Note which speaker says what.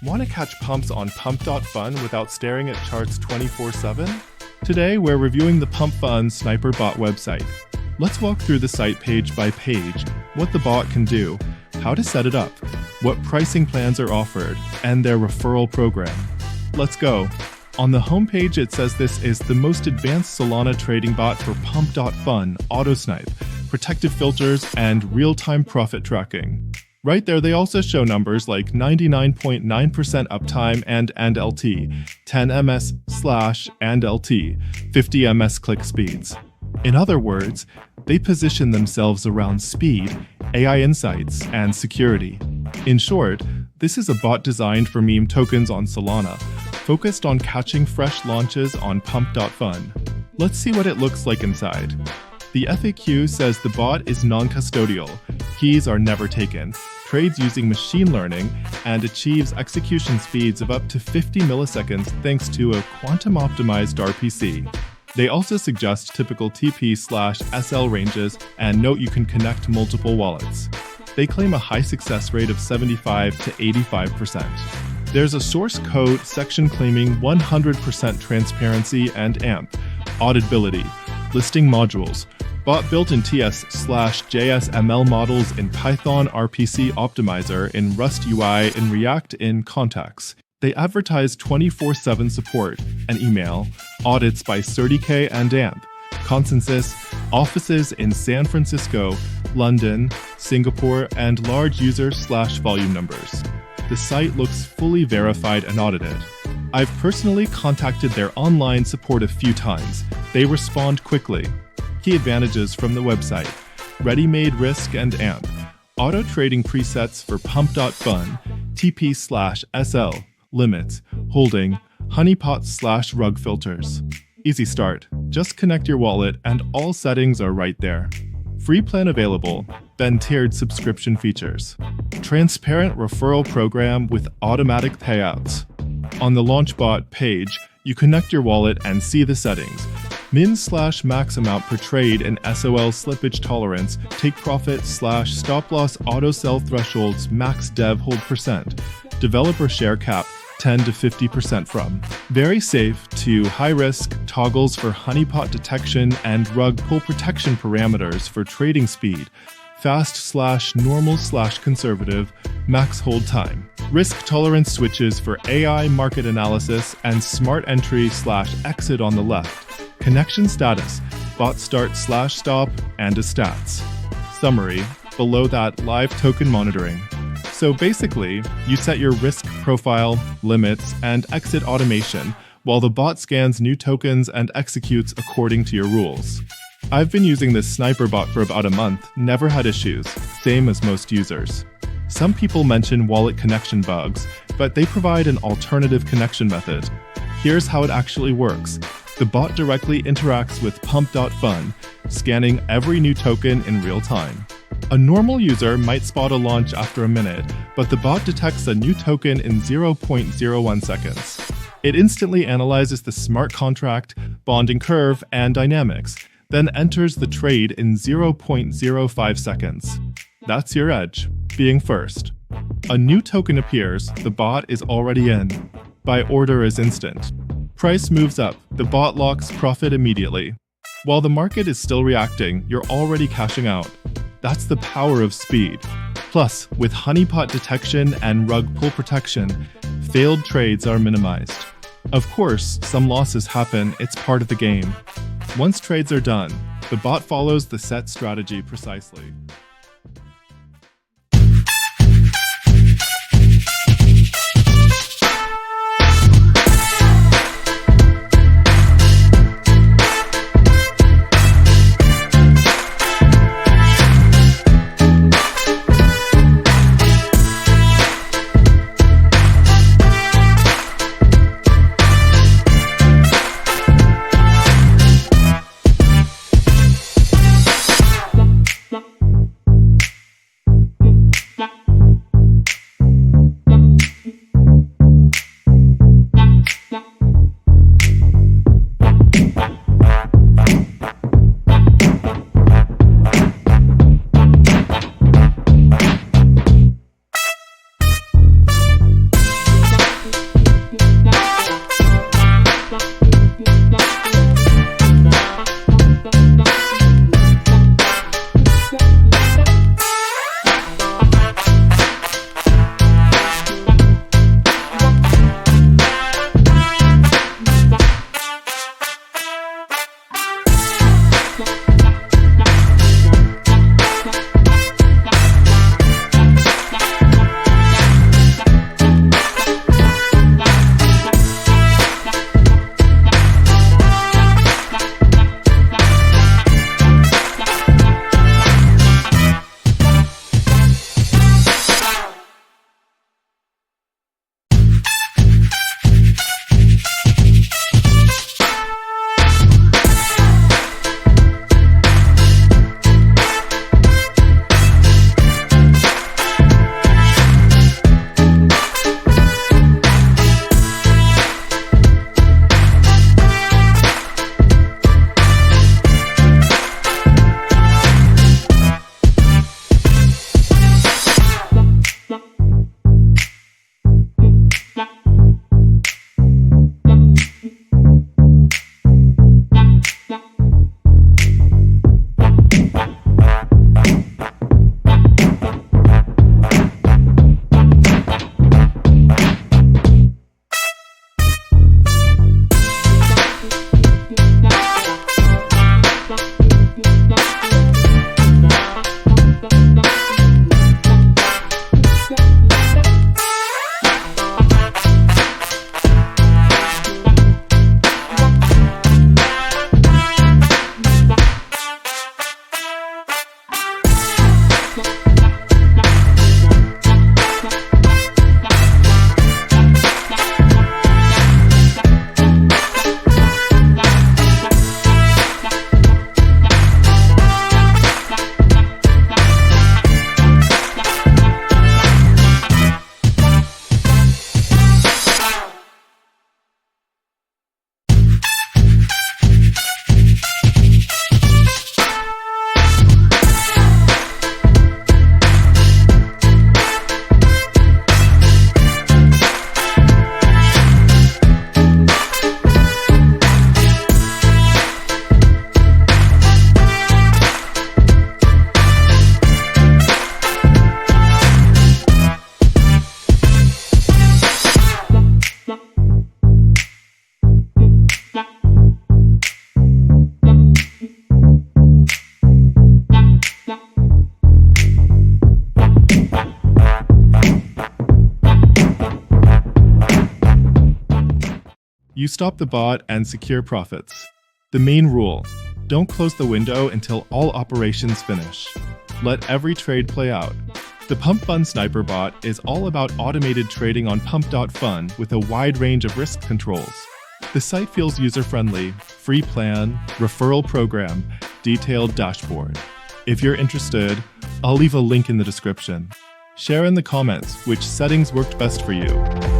Speaker 1: Want to catch pumps on pump.fun without staring at charts 24/7? Today, we're reviewing the PumpFun Sniper Bot website. Let's walk through the site page by page, what the bot can do, how to set it up, what pricing plans are offered, and their referral program. Let's go. On the homepage, it says this is the most advanced Solana trading bot for pump.fun, auto-snipe, protective filters, and real-time profit tracking. Right there, they also show numbers like 99.9% uptime and LT, 10 ms/and LT, 50 ms click speeds. In other words, they position themselves around speed, AI insights, and security. In short, this is a bot designed for meme tokens on Solana, focused on catching fresh launches on pump.fun. Let's see what it looks like inside. The FAQ says the bot is non-custodial, keys are never taken, trades using machine learning, and achieves execution speeds of up to 50 milliseconds thanks to a quantum-optimized RPC. They also suggest typical TP/SL ranges and note you can connect multiple wallets. They claim a high success rate of 75 to 85%. There's a source code section claiming 100% transparency and AMP, auditability, listing modules, bot built in TS/JS/ML models in Python RPC Optimizer, in Rust UI, in React, in Contacts. They advertise 24/7 support and email, audits by CertiK and AMP, consensus, offices in San Francisco, London, Singapore, and large user/volume numbers. The site looks fully verified and audited. I've personally contacted their online support a few times. They respond quickly. Key advantages from the website: ready-made risk and AMP, auto trading presets for pump.fun, TP/SL, limits, holding, honeypot/rug filters. Easy start. Just connect your wallet and all settings are right there. Free plan available, then tiered subscription features. Transparent referral program with automatic payouts. On the LaunchBot page, you connect your wallet and see the settings. Min/max amount per trade and SOL slippage tolerance, take profit/stop loss auto sell thresholds, max dev hold percent, developer share cap 10 to 50% from. Very safe to high risk, toggles for honeypot detection and rug pull protection parameters for trading speed, fast/normal/conservative, max hold time. Risk tolerance switches for AI market analysis and smart entry/exit on the left. Connection status, bot start/stop, and a stats. Summary, below that live token monitoring. So basically, you set your risk profile, limits, and exit automation, while the bot scans new tokens and executes according to your rules. I've been using this Sniper Bot for about a month, never had issues, same as most users. Some people mention wallet connection bugs, but they provide an alternative connection method. Here's how it actually works. The bot directly interacts with pump.fun, scanning every new token in real time. A normal user might spot a launch after a minute, but the bot detects a new token in 0.01 seconds. It instantly analyzes the smart contract, bonding curve, and dynamics, then enters the trade in 0.05 seconds. That's your edge, being first. A new token appears, the bot is already in. Buy order is instant. Price moves up, the bot locks profit immediately. While the market is still reacting, you're already cashing out. That's the power of speed. Plus, with honeypot detection and rug pull protection, failed trades are minimized. Of course, some losses happen, it's part of the game. Once trades are done, the bot follows the set strategy precisely. You stop the bot and secure profits. The main rule: don't close the window until all operations finish. Let every trade play out. The PumpFun Sniper Bot is all about automated trading on Pump.Fun with a wide range of risk controls. The site feels user-friendly, free plan, referral program, detailed dashboard. If you're interested, I'll leave a link in the description. Share in the comments which settings worked best for you.